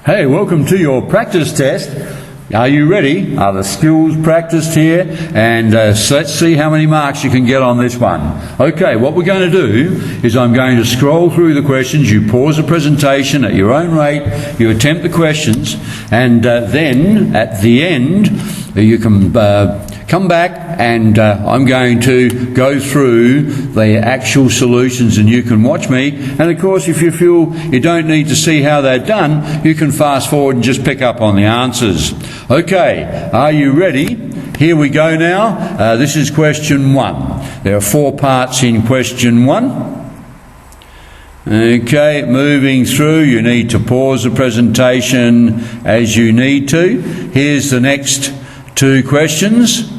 Hey, welcome to your practice test. Are you ready? Are the skills practiced here? And so let's see how many marks you can get on this one. Okay, what we're going to do is I'm going to scroll through the questions. You pause the presentation at your own rate. You attempt the questions. And then at the end, you can come back and I'm going to go through the actual solutions and you can watch me. And of course, if you feel you don't need to see how they're done, you can fast forward and just pick up on the answers. Okay, are you ready? Here we go now. This is question 1. There are 4 parts in question 1. Okay, moving through, you need to pause the presentation as you need to. Here's the next 2 questions.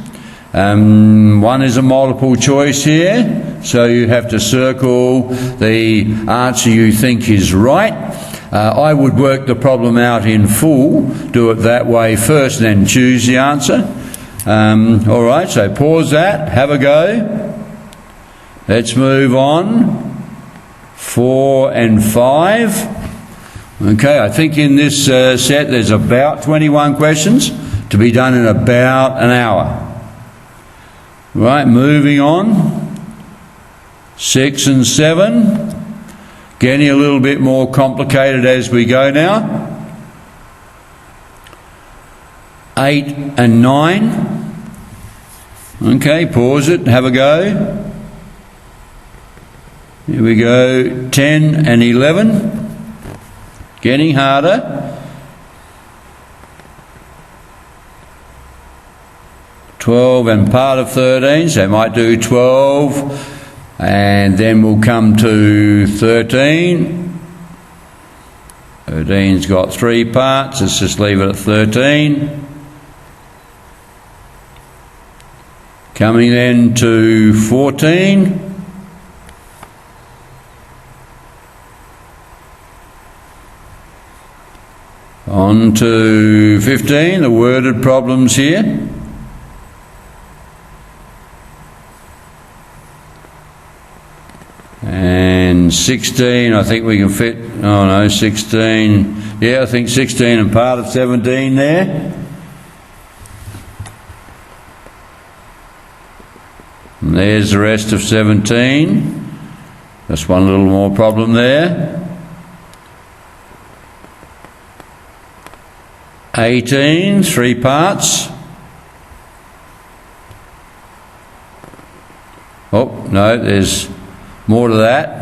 One is a multiple choice here, so you have to circle the answer you think is right. I would work the problem out in full, do it that way first, then choose the answer. All right, so pause that, have a go. Let's move on. 4 and 5. Okay, I think in this set there's about 21 questions to be done in about an hour. Right, moving on. 6 and 7. Getting a little bit more complicated as we go now. 8 and 9. Okay, pause it, have a go. Here we go. 10 and 11. Getting harder. 12 and part of 13, so might do 12. And then we'll come to 13. 13's got 3 parts. Let's just leave it at 13. Coming then to 14. On to 15, the worded problems here. And 16, I think we can fit, 16, yeah, I think 16 and part of 17 there. And there's the rest of 17. Just one little more problem there. 18, 3 parts. Oh, no, there's more to that.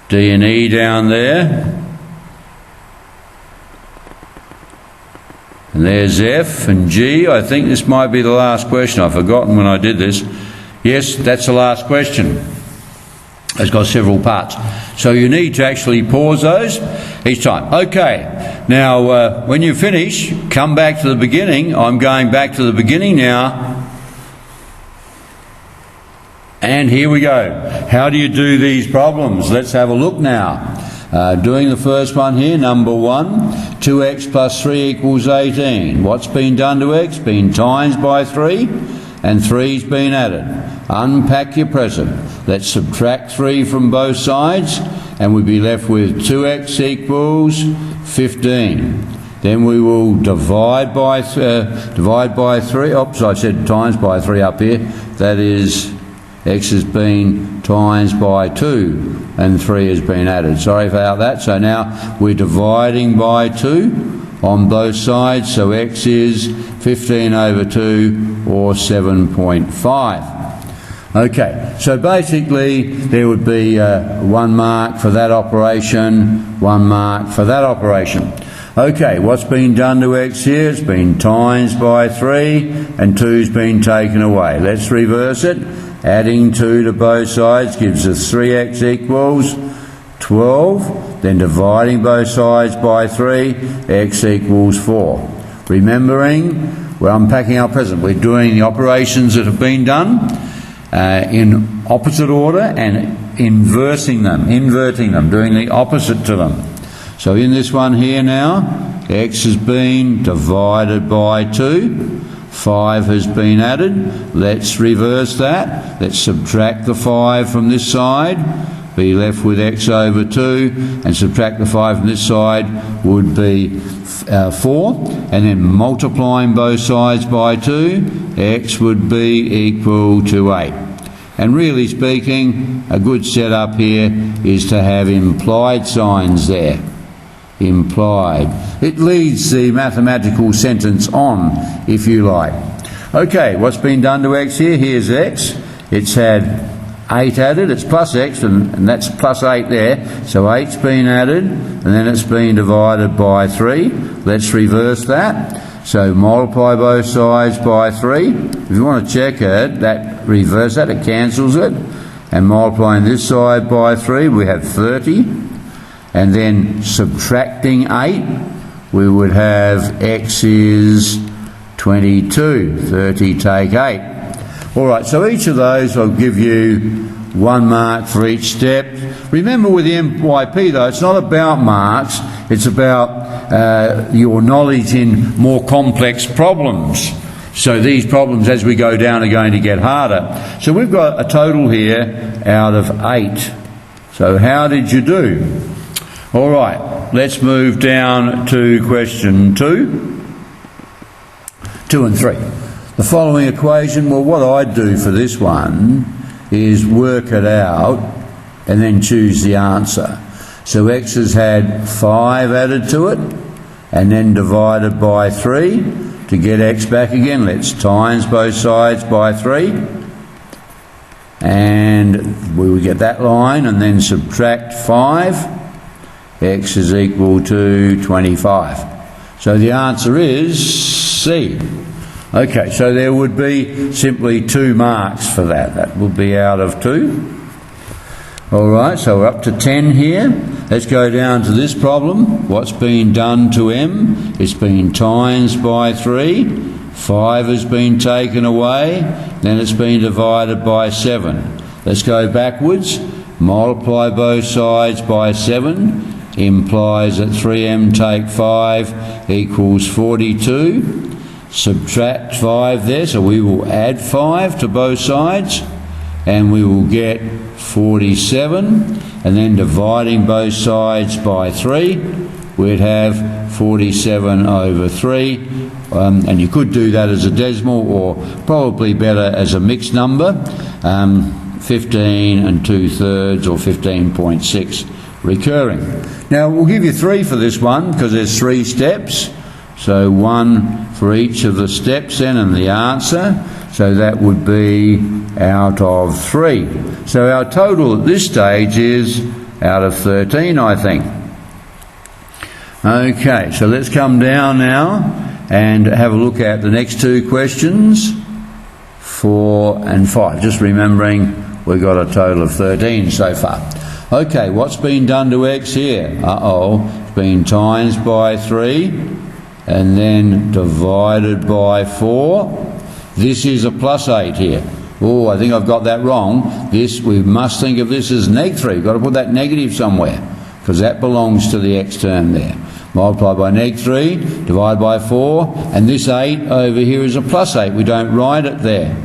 D and E down there. And there's F and G. I think this might be the last question. I've forgotten when I did this. Yes, that's the last question. It's got several parts. So you need to actually pause those each time. Okay, now when you finish, come back to the beginning. I'm going back to the beginning now. And here we go. How do you do these problems? Let's have a look now. Doing the first one here, number 1, 2x plus 3 equals 18. What's been done to x? Been times by 3, and 3's been added. Unpack your present. Let's subtract 3 from both sides, and we'll be left with 2x equals 15. Then we will divide by 3. Oops, I said times by 3 up here. That is, x has been times by 2 and 3 has been added. Sorry about that. So now we're dividing by 2 on both sides. So x is 15 over 2 or 7.5. Okay, so basically there would be 1 mark for that operation, 1 mark for that operation. Okay, what's been done to x here? It's been times by 3 and 2's been taken away. Let's reverse it. Adding 2 to both sides gives us 3x equals 12. Then dividing both sides by 3, x equals 4. Remembering, we're unpacking our present. We're doing the operations that have been done in opposite order and inverting them, doing the opposite to them. So in this one here now, x has been divided by 2. 5 has been added. Let's reverse that. Let's subtract the 5 from this side. be left with x over 2, and subtract the 5 from this side would be 4, and then multiplying both sides by 2, x would be equal to 8. And really speaking, a good setup here is to have implied signs there. Implied. It leads the mathematical sentence on, if you like. Okay, what's been done to x here? Here's x. It's had 8 added. It's plus x, and that's plus 8 there. So 8's been added, and then it's been divided by 3. Let's reverse that. So multiply both sides by 3. If you want to check it, that reverse that, it cancels it. And multiplying this side by 3, we have 30. And then subtracting 8, we would have x is 22. 30 take 8. All right, so each of those I'll give you 1 mark for each step. Remember with the MYP though, it's not about marks, it's about your knowledge in more complex problems. So these problems as we go down are going to get harder. So we've got a total here out of 8. So how did you do? All right, let's move down to question 2 and 3. The following equation, well, what I'd do for this one is work it out and then choose the answer. So x has had 5 added to it and then divided by 3 to get x back again. Let's times both sides by 3 and we will get that line, and then subtract 5. X is equal to 25. So the answer is C. Okay, so there would be simply 2 marks for that. That would be out of 2. All right, so we're up to 10 here. Let's go down to this problem. What's been done to m? It's been times by 3. 5 has been taken away. Then it's been divided by 7. Let's go backwards. Multiply both sides by 7. Implies that 3m take 5 equals 42. Subtract 5 there, so we will add 5 to both sides, and we will get 47, and then dividing both sides by 3, we'd have 47 over 3, and you could do that as a decimal, or probably better as a mixed number, 15 and 2/3 or 15.6 recurring. Now we'll give you 3 for this one because there's 3 steps. So 1 for each of the steps then, and the answer. So that would be out of 3. So our total at this stage is out of 13, I think. Okay, so let's come down now and have a look at the next 2 questions, 4 and 5. Just remembering we've got a total of 13 so far. Okay, what's been done to x here? It's been times by 3. And then divided by 4. This is a plus 8 here. Oh, I think I've got that wrong. This, we must think of this as neg 3. We've got to put that negative somewhere, because that belongs to the x term there. Multiply by neg 3, divide by 4, and this 8 over here is a plus 8. We don't write it there.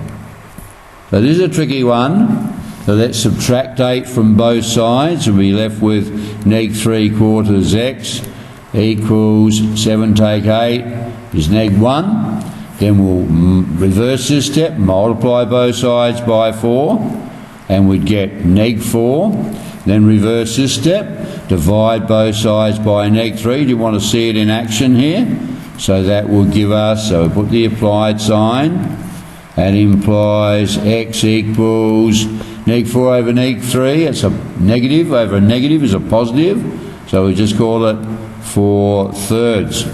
So this is a tricky one. So let's subtract 8 from both sides, and we'll be left with neg 3/4 x equals 7 take 8 is neg 1. Then we'll reverse this step, multiply both sides by 4, and we'd get neg 4. Then reverse this step, divide both sides by neg 3. Do you want to see it in action here? So that will give us, so we put the applied sign, that implies x equals neg 4 over neg 3. It's a negative over a negative is a positive, so we just call it 4/3.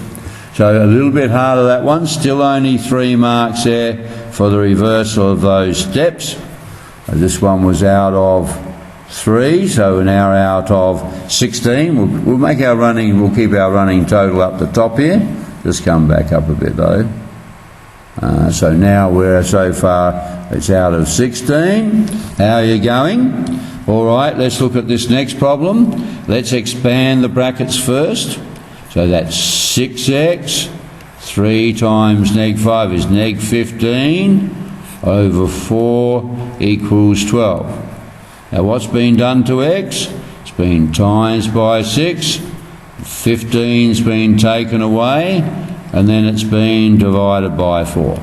So a little bit harder that one, still only 3 marks there for the reversal of those steps. This one was out of 3, so we're now out of 16. We'll make our running, we'll keep our running total up the top here. Just come back up a bit though. So now we're so far, it's out of 16. How are you going? All right, let's look at this next problem. Let's expand the brackets first. So that's 6x, 3 times neg 5 is neg 15, over 4 equals 12. Now what's been done to x? It's been times by 6, 15's been taken away, and then it's been divided by 4.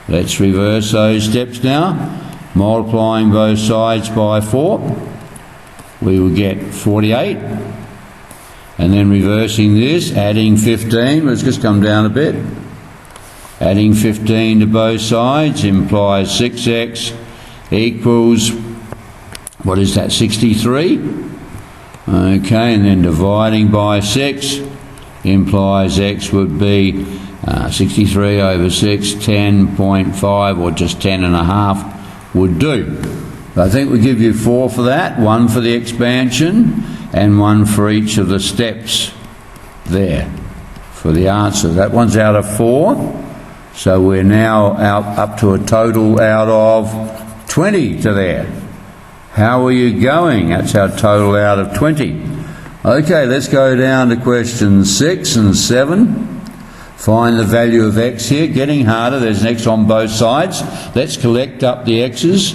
Let's reverse those steps now. Multiplying both sides by 4, we will get 48. And then reversing this, adding 15, let's just come down a bit. Adding 15 to both sides implies 6x equals, what is that, 63? Okay, and then dividing by 6 implies x would be 63 over 6, 10.5, or just 10.5 would do. I think we give you 4 for that, 1 for the expansion and 1 for each of the steps there for the answer. That one's out of 4, so we're now up to a total out of 20 to there. How are you going? That's our total out of 20. Okay, let's go down to questions 6 and 7. Find the value of x here. Getting harder, there's an x on both sides. Let's collect up the x's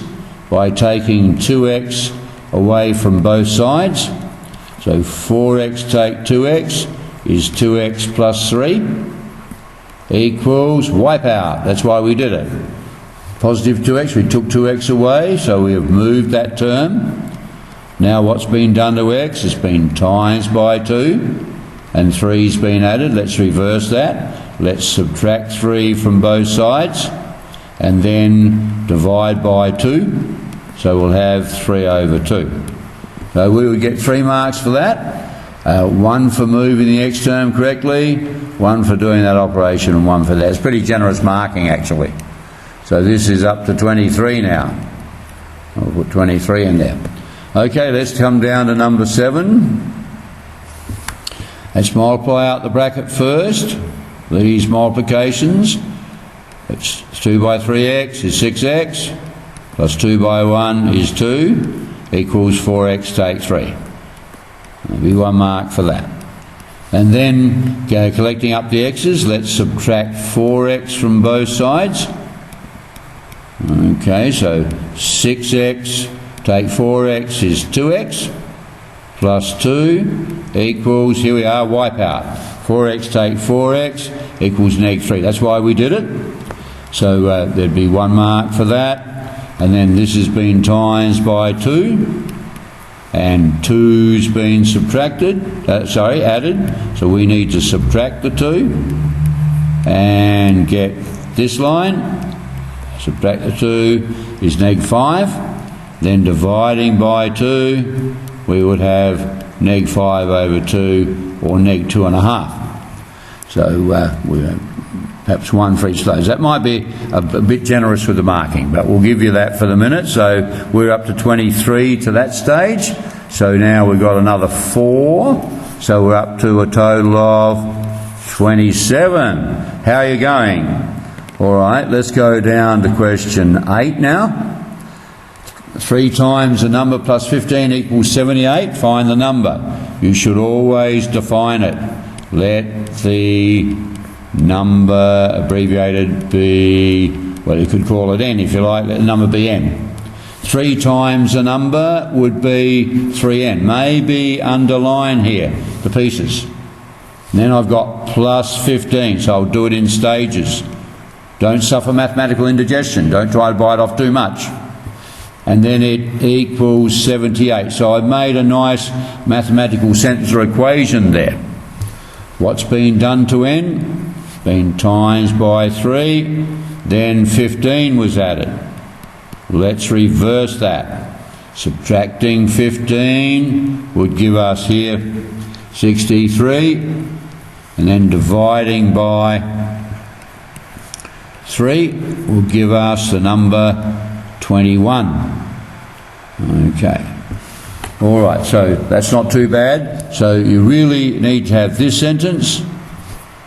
by taking 2x away from both sides. So 4x take 2x is 2x plus 3 equals wipeout. That's why we did it. Positive 2x, we took 2x away, so we have moved that term. Now what's been done to x? It's been times by 2, and 3's been added. Let's reverse that. Let's subtract 3 from both sides, and then divide by 2. So we'll have 3 over 2. So we would get 3 marks for that. 1 for moving the x term correctly, 1 for doing that operation, and 1 for that. It's pretty generous marking, actually. So this is up to 23 now. I'll put 23 in there. Okay, let's come down to number 7. Let's multiply out the bracket first. These multiplications. It's 2 by 3x is 6x, plus 2 by 1 is 2, equals 4x take 3. There'll be 1 mark for that. And then, collecting up the x's, let's subtract 4x from both sides. Okay, so 6x take 4x is 2x, plus 2 equals, here we are, wipeout. 4x take 4x equals negative 3. That's why we did it. So there'd be 1 mark for that. And then this has been times by 2. And 2's been added. So we need to subtract the 2 and get this line. Subtract the 2 is negative 5. Then dividing by 2, we would have negative 5 over 2, or negative 2.5. So perhaps 1 for each of those. That might be a bit generous with the marking, but we'll give you that for the minute. So we're up to 23 to that stage. So now we've got another 4. So we're up to a total of 27. How are you going? All right, let's go down to question 8 now. 3 times the number plus 15 equals 78. Find the number. You should always define it. Let the number abbreviated be, well, you could call it n if you like. Let the number be n. 3 times the number would be 3n. Maybe underline here the pieces. And then I've got plus 15, so I'll do it in stages. Don't suffer mathematical indigestion. Don't try to bite off too much. And then it equals 78. So I've made a nice mathematical sentence or equation there. What's been done to n? Been times by 3. Then 15 was added. Let's reverse that. Subtracting 15 would give us here 63. And then dividing by 3 will give us the number 21. Okay. All right, so that's not too bad. So you really need to have this sentence.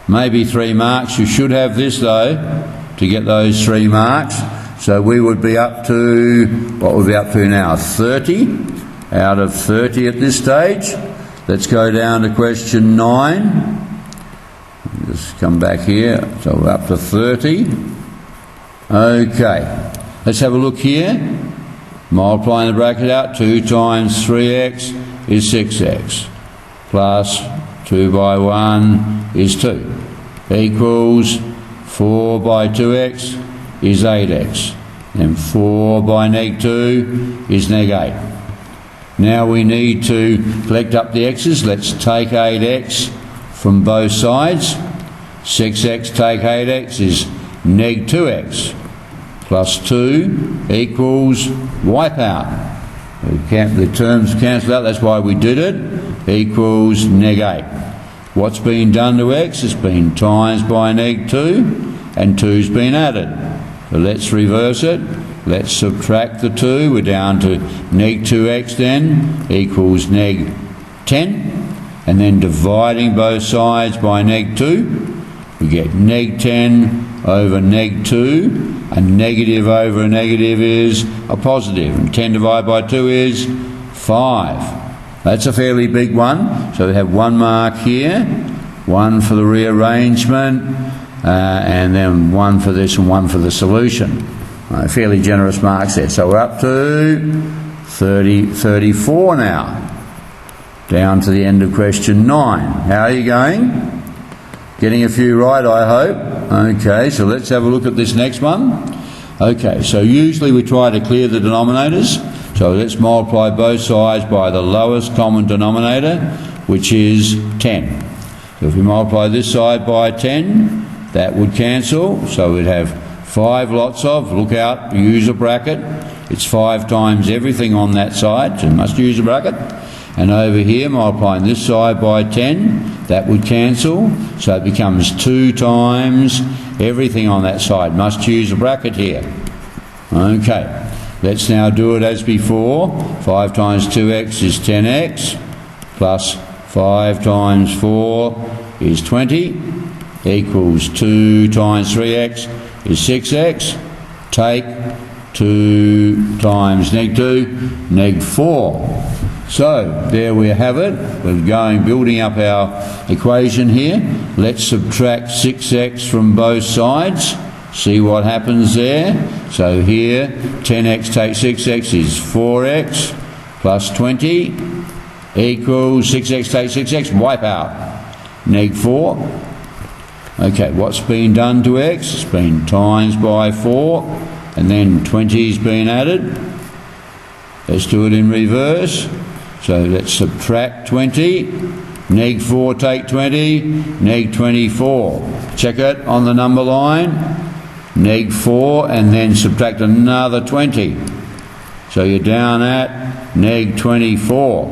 Maybe 3 marks. You should have this, though, to get those 3 marks. So we would be up to, what we'll be up to now, 30 out of 30 at this stage. Let's go down to question 9. Just come back here. So we're up to 30. Okay. Let's have a look here. Multiplying the bracket out, 2 times 3x is 6x, plus 2 by 1 is 2, equals 4 by 2x is 8x, and 4 by neg 2 is neg 8. Now we need to collect up the x's. Let's take 8x from both sides. 6x take 8x is neg 2x, plus 2 equals wipe out. The terms cancel out, that's why we did it, equals neg 8. What's been done to x? It's been times by neg 2, and 2's been added. So let's reverse it. Let's subtract the 2. We're down to neg 2x then, equals neg 10. And then dividing both sides by neg 2, we get neg 10 over neg 2. A negative over a negative is a positive, and 10 divided by 2 is 5. That's a fairly big one. So we have 1 mark here, 1 for the rearrangement, and then 1 for this and 1 for the solution. Fairly generous marks there. So we're up to 34 now. Down to the end of question 9. How are you going? Getting a few right, I hope. Okay, so let's have a look at this next one. Okay, so usually we try to clear the denominators. So let's multiply both sides by the lowest common denominator, which is 10. So if we multiply this side by 10, that would cancel. So we'd have 5 lots of, look out, use a bracket. It's 5 times everything on that side, so you must use a bracket. And over here, multiplying this side by 10, that would cancel. So it becomes 2 times everything on that side. Must use a bracket here. Okay, let's now do it as before. 5 times 2x is 10x, plus 5 times 4 is 20, equals 2 times 3x is 6x. Take 2 times neg 2, neg 4. So there we have it. We're building up our equation here. Let's subtract 6x from both sides. See what happens there. So here, 10x take 6x is 4x, plus 20 equals 6x take 6x, wipe out, neg 4. Okay, what's been done to x? It's been times by 4, and then 20's been added. Let's do it in reverse. So let's subtract 20, neg 4 take 20, neg 24. Check it on the number line, neg 4, and then subtract another 20. So you're down at neg 24.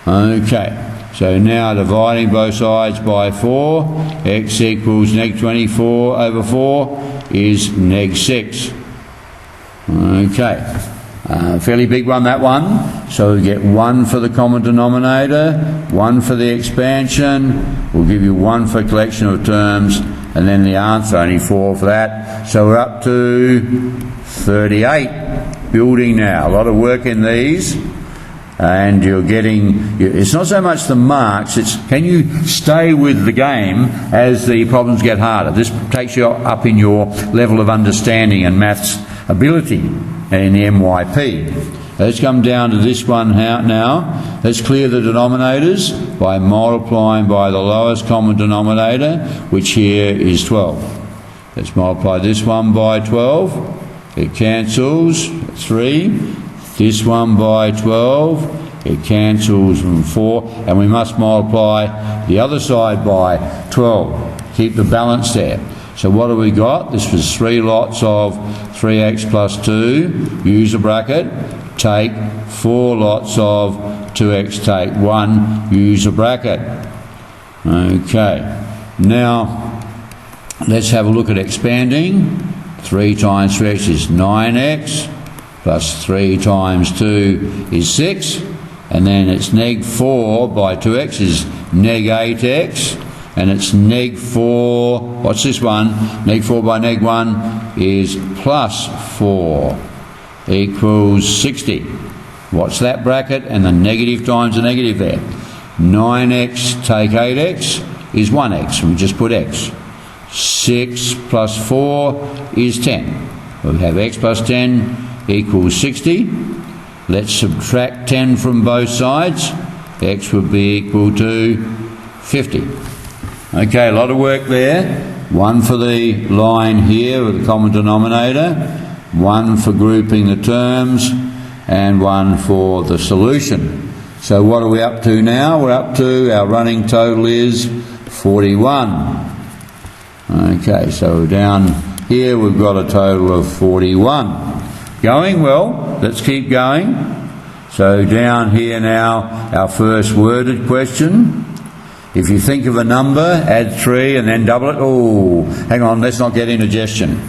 Okay, so now dividing both sides by 4, x equals neg 24 over 4 is neg 6. Okay. Fairly big one, that one. So we get 1 for the common denominator, 1 for the expansion. We'll give you 1 for collection of terms, and then the answer, only 4 for that. So we're up to 38. Building now. A lot of work in these. And you're getting, it's not so much the marks, it's can you stay with the game as the problems get harder. This takes you up in your level of understanding and maths ability in the MYP. Let's come down to this one now. Let's clear the denominators by multiplying by the lowest common denominator, which here is 12. Let's multiply this one by 12. It cancels, 3. This one by 12, it cancels from 4, and we must multiply the other side by 12. Keep the balance there. So what have we got? This was 3 lots of 3x plus 2, use a bracket, take 4 lots of 2x take 1, use a bracket. Okay, now let's have a look at expanding. 3 times 3x is 9x, plus 3 times 2 is 6, and then it's neg 4 by 2x is neg 8x, and it's neg 4, what's this one? Neg 4 by neg 1 is plus 4, equals 60. What's that bracket? And the negative times the negative there. 9x take 8x is 1x, we just put x. 6 plus 4 is 10. We have x plus 10 equals 60. Let's subtract 10 from both sides. X would be equal to 50. Okay, a lot of work there. One for the line here with the common denominator, one for grouping the terms, and one for the solution. So what are we up to now? We're up to, our running total is 41. Okay, so down here we've got a total of 41. Going well, let's keep going. So down here now, our first worded question. If you think of a number, add 3 and then double it. Oh, hang on, let's not get indigestion.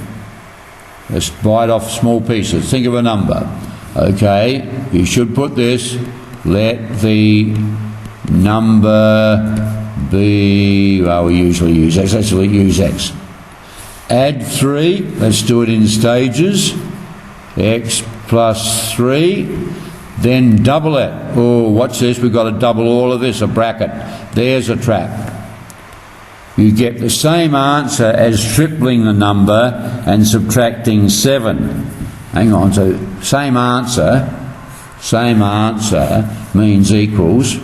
Let's bite off small pieces. Think of a number. Okay, you should put this, let the number be, well, we usually use X, let's use X. Add 3, let's do it in stages. X plus 3, then double it. Oh, watch this, we've got to double all of this, a bracket. There's a trap. You get the same answer as tripling the number and subtracting 7. Hang on, so same answer means equals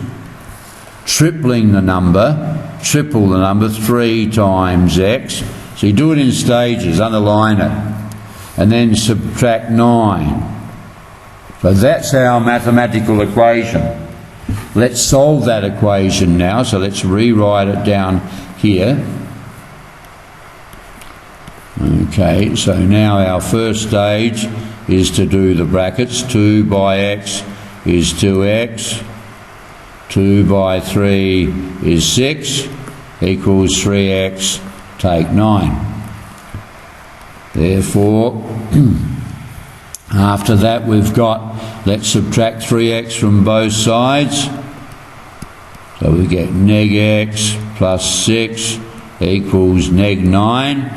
tripling the number, triple the number, 3 times X. So you do it in stages, underline it, and then subtract 9. So that's our mathematical equation. Let's solve that equation now, so let's rewrite it down here. Okay, so now our first stage is to do the brackets. 2 by X is 2X, 2 by 3 is 6, equals 3X, take 9. Therefore, after that we've got, let's subtract 3x from both sides. So we get neg x plus 6 equals neg 9.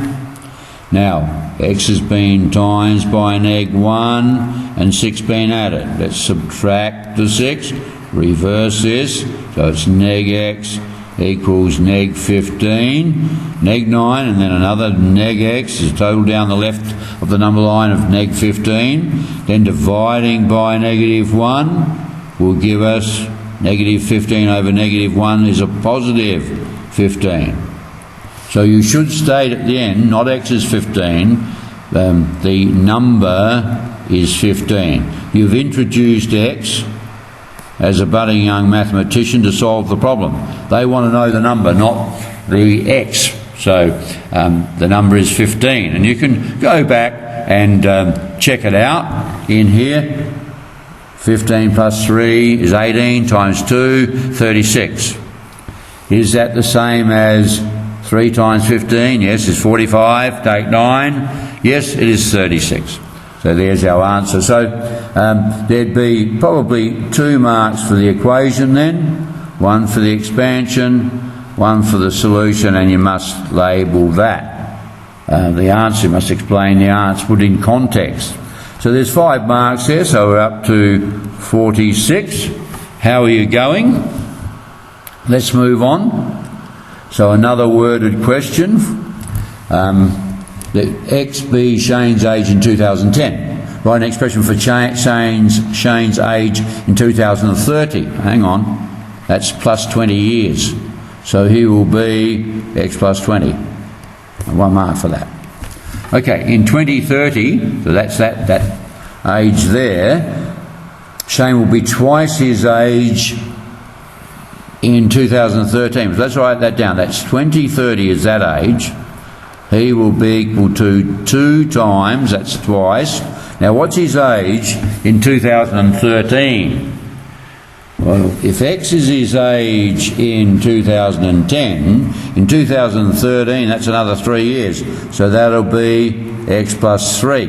Now, x has been times by neg 1 and 6 been added. Let's subtract the 6, reverse this, so it's neg x equals neg 15, neg 9, and then another neg x is total down the left of the number line of neg 15. Then dividing by negative 1 will give us negative 15 over negative 1 is a positive 15. So you should state at the end, not x is 15, the number is 15. You've introduced x as a budding young mathematician to solve the problem. They want to know the number, not the x. So the number is 15. And you can go back and check it out in here. 15 plus 3 is 18 times 2, 36. Is that the same as 3 times 15? Yes, it's 45. Take 9. Yes, it is 36. So there's our answer. So there'd be probably 2 marks for the equation then, 1 for the expansion, 1 for the solution, and you must label that. The answer, you must explain the answer, put in context. So there's 5 marks there, so we're up to 46. How are you going? Let's move on. So another worded question. The XB Shane's age in 2010. Write an expression for Shane's age in 2030. Hang on, that's plus 20 years. So he will be X plus 20. 1 mark for that. Okay, in 2030, so that's that age there, Shane will be twice his age in 2013. So let's write that down. That's 2030 is that age. He will be equal to 2 times, that's twice. Now what's his age in 2013? Well, if X is his age in 2010, in 2013 that's another 3 years. So that'll be X plus 3.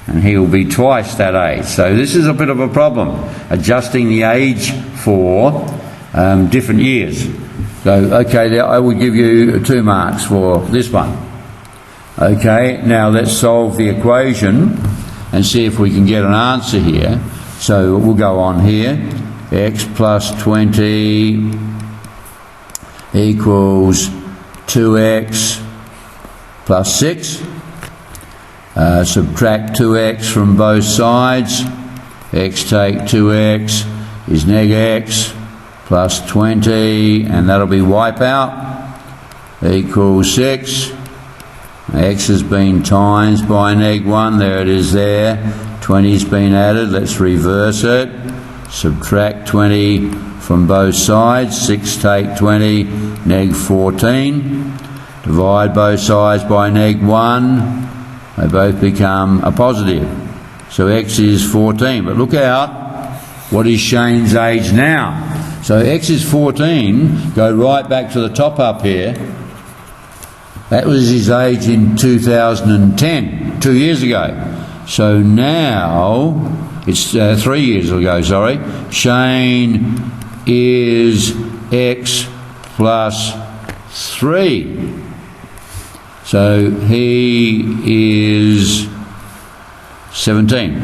And he will be twice that age. So this is a bit of a problem, adjusting the age for different years. So, okay, I will give you 2 marks for this one. Okay, now let's solve the equation and see if we can get an answer here. So we'll go on here. X plus 20 equals 2x plus 6. Subtract 2x from both sides. X take 2x is neg x plus 20, and that'll be wipeout, equals 6. X has been times by neg 1, there it is there. 20's been added, let's reverse it. Subtract 20 from both sides, 6 take 20, neg 14. Divide both sides by neg 1, they both become a positive. So x is 14, but look out, what is Shane's age now? So x is 14, go right back to the top up here. That was his age in 2010, 2 years ago. So now, it's 3 years ago, sorry. Shane is x plus 3. So he is 17.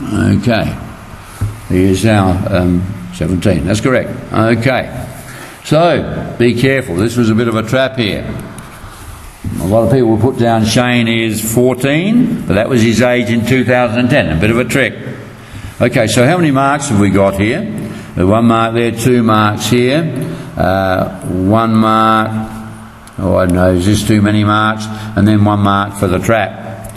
Okay. He is now 17. That's correct. Okay. So, be careful. This was a bit of a trap here. A lot of people will put down Shane is 14, but that was his age in 2010. A bit of a trick. Okay, so how many marks have we got here? 1 mark there, 2 marks here. 1 mark. Oh, I don't know, is this too many marks? And then 1 mark for the trap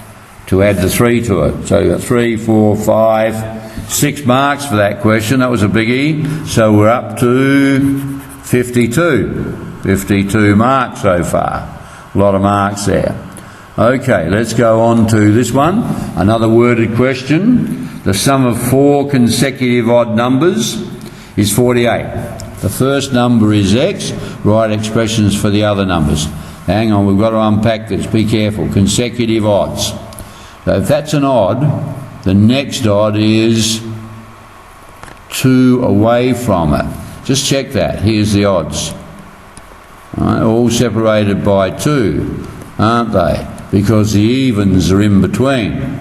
to add the 3 to it. So you've got 3, 4, 5, 6 marks for that question. That was a biggie. So we're up to 52. 52 marks so far. A lot of marks there. Okay, let's go on to this one. Another worded question. The sum of 4 consecutive odd numbers is 48. The first number is x. Write expressions for the other numbers. Hang on, we've got to unpack this. Be careful. Consecutive odds. So if that's an odd, the next odd is 2 away from it. Just check that. Here's the odds. All separated by 2, aren't they? Because the evens are in between.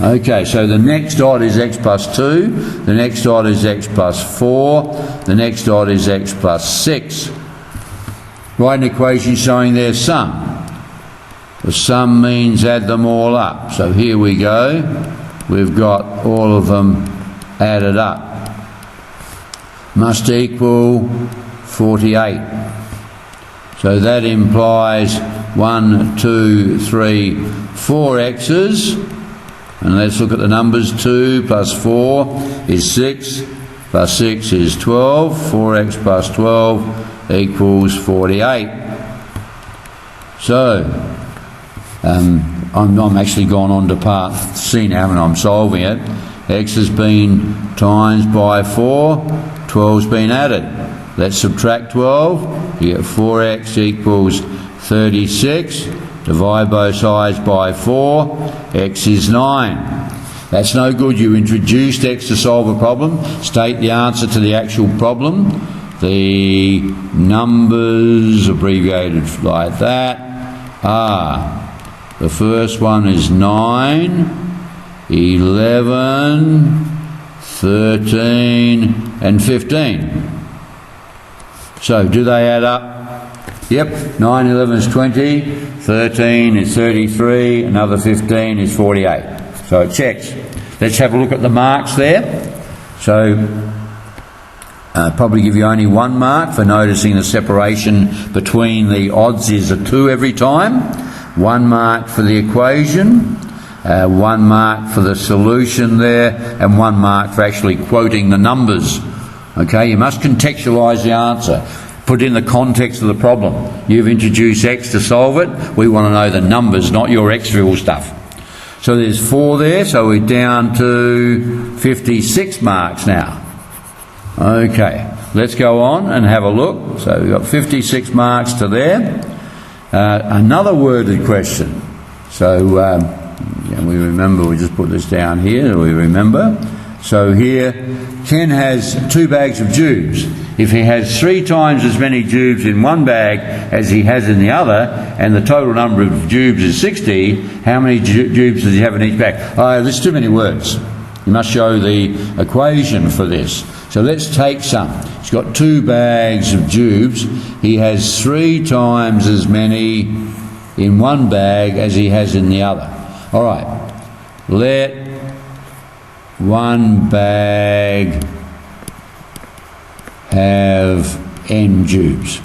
Okay, so the next odd is x plus 2, the next odd is x plus 4, the next odd is x plus 6. Write an equation showing their sum. The sum means add them all up. So here we go. We've got all of them added up. Must equal 48. So that implies 1, 2, 3, 4 x's. And let's look at the numbers. 2 plus 4 is 6, plus 6 is 12. 4x plus 12 equals 48. So, I'm actually gone on to part C now and I'm solving it. X has been times by 4, 12's been added. Let's subtract 12. You get 4x equals 36. Divide both sides by 4. X is 9. That's no good. You introduced x to solve a problem. State the answer to the actual problem. The numbers, abbreviated like that, are, the first one is 9, 11, 13 and 15. So do they add up? Yep, 9, 11 is 20, 13 is 33, another 15 is 48. So it checks. Let's have a look at the marks there. So probably give you only 1 mark for noticing the separation between the odds is a 2 every time. 1 mark for the equation. 1 mark for the solution there, and 1 mark for actually quoting the numbers. Okay, you must contextualise the answer. Put in the context of the problem. You've introduced x to solve it. We want to know the numbers, not your xville stuff. So there's 4 there, so we're down to 56 marks now. Okay, let's go on and have a look. So we've got 56 marks to there. Another worded question. So we remember, we just put this down here, we remember. So here, Ken has 2 bags of jubes. If he has 3 times as many jubes in one bag as he has in the other, and the total number of jubes is 60, how many jubes does he have in each bag? Oh, there's too many words. You must show the equation for this. So let's take some. He's got 2 bags of jubes. He has 3 times as many in one bag as he has in the other. All right, let one bag have n tubes.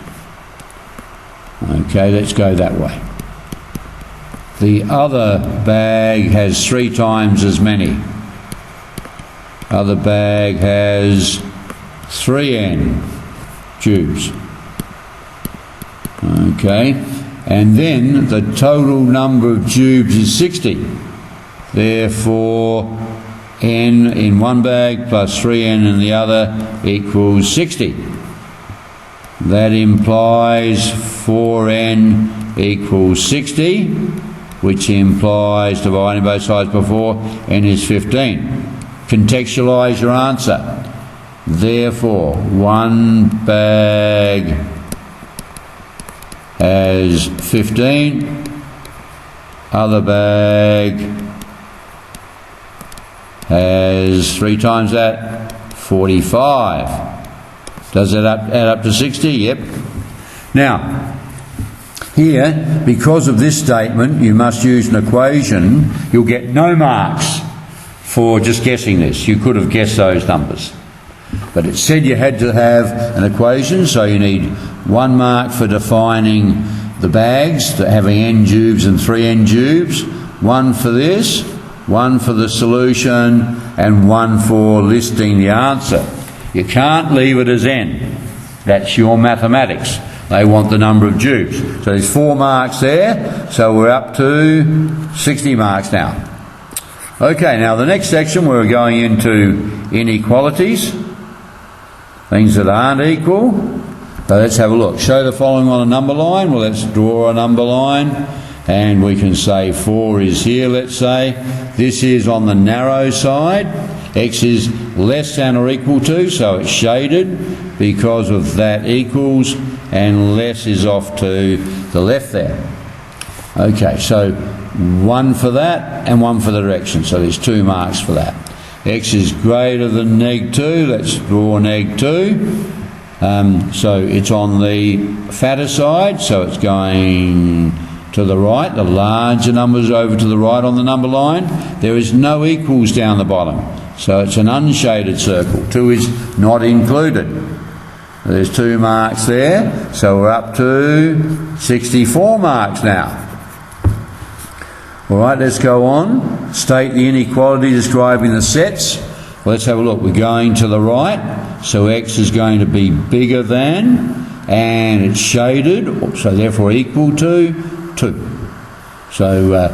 Okay, let's go that way. The other bag has 3 times as many. Other bag has 3n tubes. Okay, and then the total number of tubes is 60. Therefore, n in one bag plus 3n in the other equals 60. That implies 4n equals 60, which implies, dividing both sides before, n is 15. Contextualise your answer. Therefore, one bag has 15, other bag has 3 times that, 45. Does that add up to 60? Yep. Now, here, because of this statement, you must use an equation. You'll get no marks for just guessing this. You could have guessed those numbers. But it said you had to have an equation, so you need 1 mark for defining the bags, having n tubes and 3n tubes, 1 for this, 1 for the solution, and 1 for listing the answer. You can't leave it as n. That's your mathematics. They want the number of tubes. So there's 4 marks there, so we're up to 60 marks now. Okay, now the next section we're going into inequalities, things that aren't equal. So let's have a look. Show the following on a number line. Well, let's draw a number line, and we can say 4 is here, let's say. This is on the narrow side. X is less than or equal to, so it's shaded because of that equals, and less is off to the left there. Okay, so 1 for that and 1 for the direction, so there's 2 marks for that. X is greater than -2, let's draw -2. So it's on the fatter side, so it's going to the right. The larger numbers over to the right on the number line. There is no equals down the bottom, so it's an unshaded circle. 2 is not included. There's 2 marks there, so we're up to 64 marks now. All right, let's go on. State the inequality describing the sets. Well, let's have a look. We're going to the right, so X is going to be bigger than, and it's shaded, so therefore equal to 2. So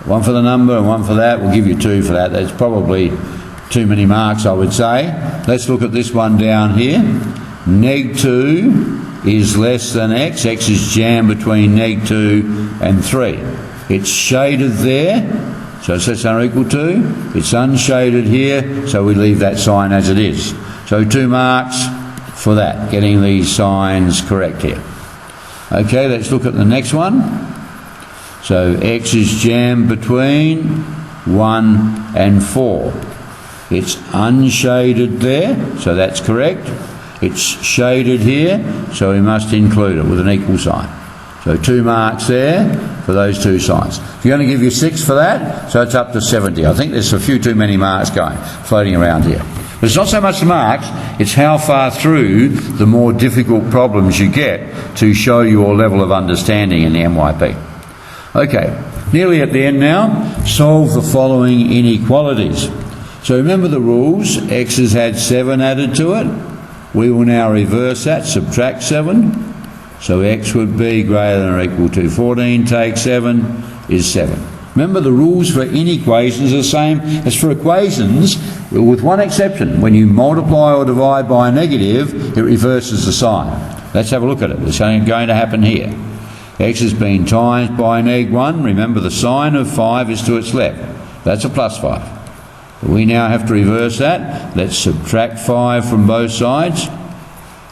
1 for the number and 1 for that. We'll give you 2 for that. That's probably too many marks, I would say. Let's look at this one down here. -2 is less than X. X is jammed between -2 and 3. It's shaded there, so it's less than or equal to. It's unshaded here, so we leave that sign as it is. So 2 marks for that, getting these signs correct here. Okay, let's look at the next one. So X is jammed between 1 and 4. It's unshaded there, so that's correct. It's shaded here, so we must include it with an equal sign. So 2 marks there for those 2 signs. If you're going to give you 6 for that, so it's up to 70. I think there's a few too many marks floating around here. But it's not so much the marks, it's how far through the more difficult problems you get to show your level of understanding in the MYP. Okay, nearly at the end now. Solve the following inequalities. So remember the rules. X has had 7 added to it. We will now reverse that, subtract 7. So X would be greater than or equal to 14 take 7 is 7. Remember, the rules for inequations are the same as for equations, with one exception. When you multiply or divide by a negative, it reverses the sign. Let's have a look at it. It's going to happen here. X has been times by -1. Remember, the sign of 5 is to its left. That's a +5. But we now have to reverse that. Let's subtract 5 from both sides,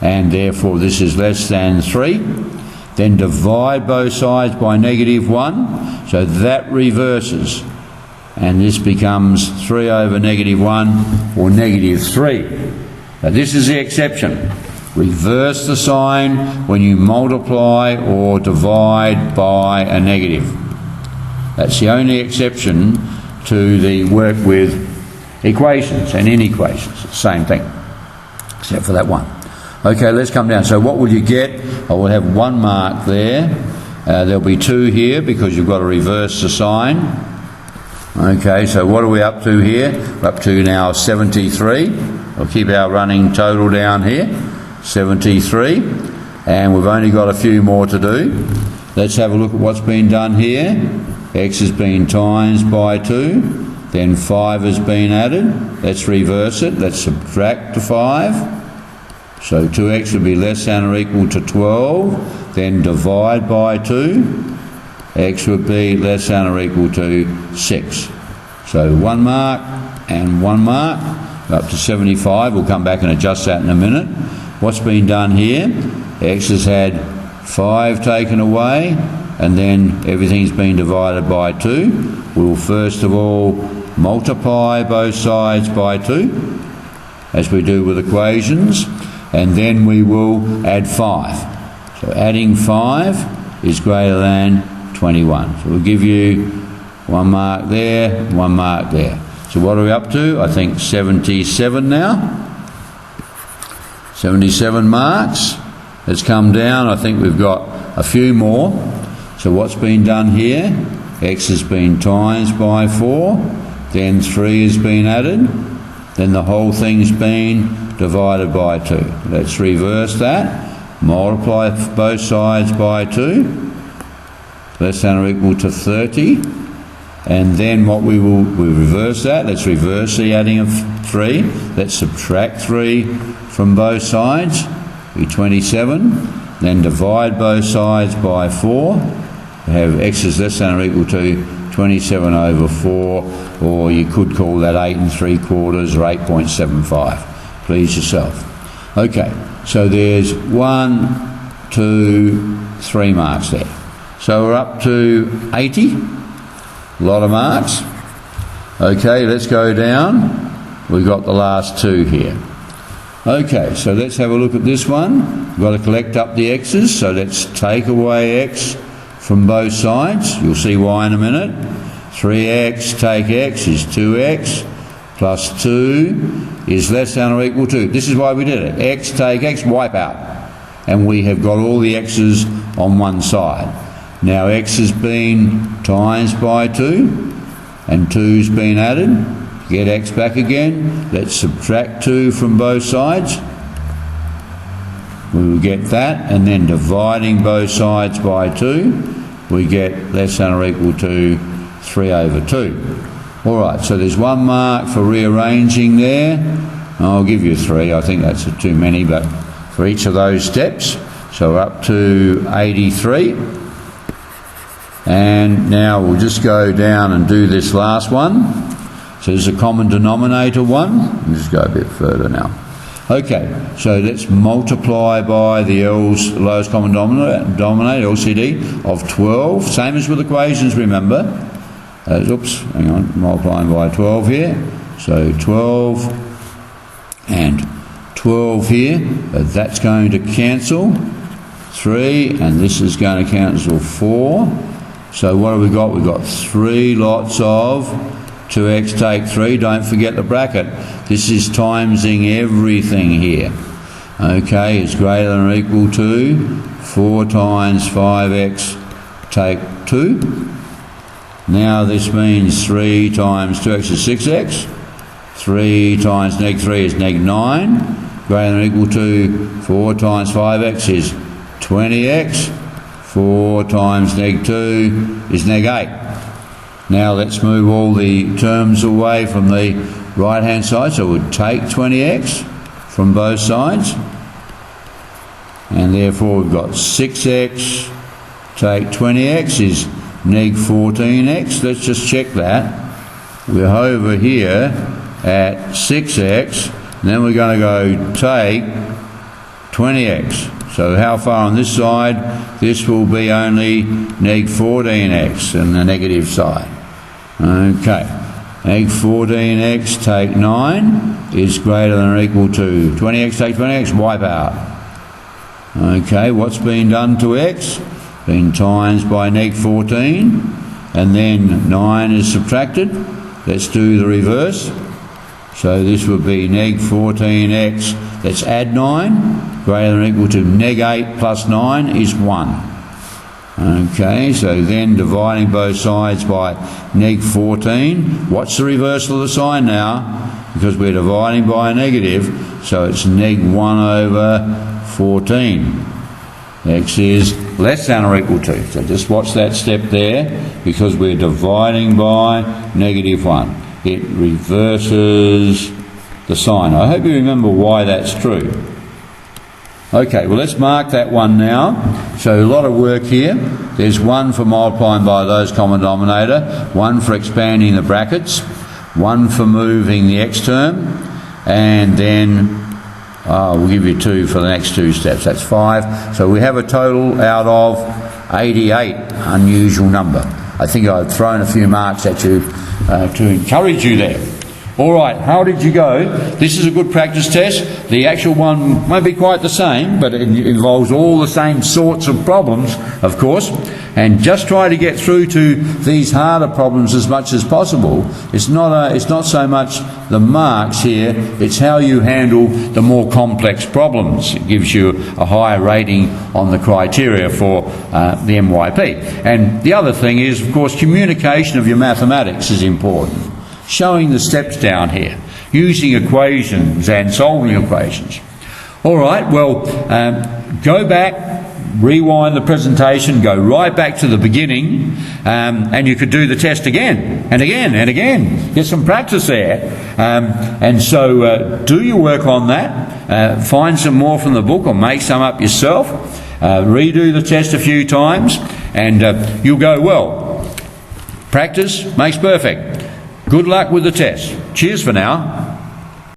and therefore this is less than 3. Then divide both sides by -1, so that reverses, and this becomes 3 over -1, or -3. Now this is the exception. reverse the sign when you multiply or divide by a negative. That's the only exception to the work with equations and inequations. Same thing, except for that one. Okay, let's come down. So what will you get? I will have 1 mark there. There'll be 2 here because you've got to reverse the sign. Okay, so what are we up to here? We're up to now 73. We'll keep our running total down here, 73. And we've only got a few more to do. Let's have a look at what's been done here. X has been times by 2. Then 5 has been added. Let's reverse it. Let's subtract the 5. So 2x would be less than or equal to 12. Then divide by 2. X would be less than or equal to 6. So 1 mark and 1 mark. Up to 75. We'll come back and adjust that in a minute. What's been done here? X has had 5 taken away, and then everything's been divided by 2. We'll first of all multiply both sides by 2, as we do with equations, and then we will add 5. So adding 5 is greater than 21. So we'll give you 1 mark there, 1 mark there. So what are we up to? I think 77 now. 77 marks. Let's come down. I think we've got a few more. So what's been done here? X has been times by 4. Then 3 has been added. Then the whole thing's been divided by 2. Let's reverse that. Multiply both sides by 2. Less than or equal to 30. And then what we reverse that. Let's reverse the adding of 3. Let's subtract 3 from both sides. Be 27. Then divide both sides by 4. We have x is less than or equal to 27 over 4, or you could call that 8 3/4 or 8.75. Please yourself. Okay, so there's 1, 2, 3 marks there. So we're up to 80. A lot of marks. Okay, let's go down. We've got the last 2 here. Okay, so let's have a look at this one. We've got to collect up the x's, so let's take away x from both sides. You'll see why in a minute. 3x take x is 2x, plus 2 is less than or equal to. This is why we did it. X take x, wipe out. And we have got all the x's on one side. Now x has been times by 2, and 2's been added. Get x back again. Let's subtract 2 from both sides. We will get that, and then dividing both sides by 2, we get less than or equal to 3 over 2. All right, so there's 1 mark for rearranging there. I'll give you 3. I think that's too many, but for each of those steps. So we're up to 83. And now we'll just go down and do this last one. So there's a common denominator one. We'll just go a bit further now. Okay, so let's multiply by the lowest common denominator, LCD, of 12. Same as with equations, remember. Oops, hang on, multiplying by 12 here. So 12 and 12 here. That's going to cancel. 3, and this is going to cancel 4. So what have we got? We've got 3 lots of 2x take 3. Don't forget the bracket. This is timesing everything here. Okay, it's greater than or equal to 4 times 5x take 2. Now this means 3 times 2x is 6x. 3 times neg 3 is neg 9. Greater than or equal to 4 times 5x is 20x. 4 times neg 2 is neg 8. Now let's move all the terms away from the right hand side. So we'll take 20x from both sides. And therefore we've got 6x take 20x is neg 14x. Let's just check that. We're over here at 6x. And then we're going to go take 20x. So how far on this side? This will be only neg 14x on the negative side. Okay. Neg 14x take 9 is greater than or equal to 20x take 20x, wipe out. Okay, what's been done to x? Been times by neg 14, and then 9 is subtracted. Let's do the reverse. So this would be neg 14x, let's add 9, greater than or equal to neg 8 plus 9 is 1. Okay, so then dividing both sides by neg 14. What's the reversal of the sign now? Because we're dividing by a negative, so it's neg 1 over 14. X is less than or equal to. So just watch that step there, because we're dividing by negative 1. It reverses the sign. I hope you remember why that's true. Okay, well, let's mark that one now. So a lot of work here. There's 1 for multiplying by those common denominator, 1 for expanding the brackets, 1 for moving the x term, and then we'll give you 2 for the next 2 steps. That's 5. So we have a total out of 88, unusual number. I think I've thrown a few marks at you to encourage you there. All right, how did you go? This is a good practice test. The actual one won't be quite the same, but it involves all the same sorts of problems, of course. And just try to get through to these harder problems as much as possible. It's not so much the marks here, it's how you handle the more complex problems. It gives you a higher rating on the criteria for the MYP. And the other thing is, of course, communication of your mathematics is important. Showing the steps down here, using equations and solving equations. All right, well, go back, rewind the presentation, go right back to the beginning, and you could do the test again and again and again. Get some practice there. And so do your work on that. Find some more from the book or make some up yourself. Redo the test a few times and you'll go well. Practice makes perfect. Good luck with the test. Cheers for now.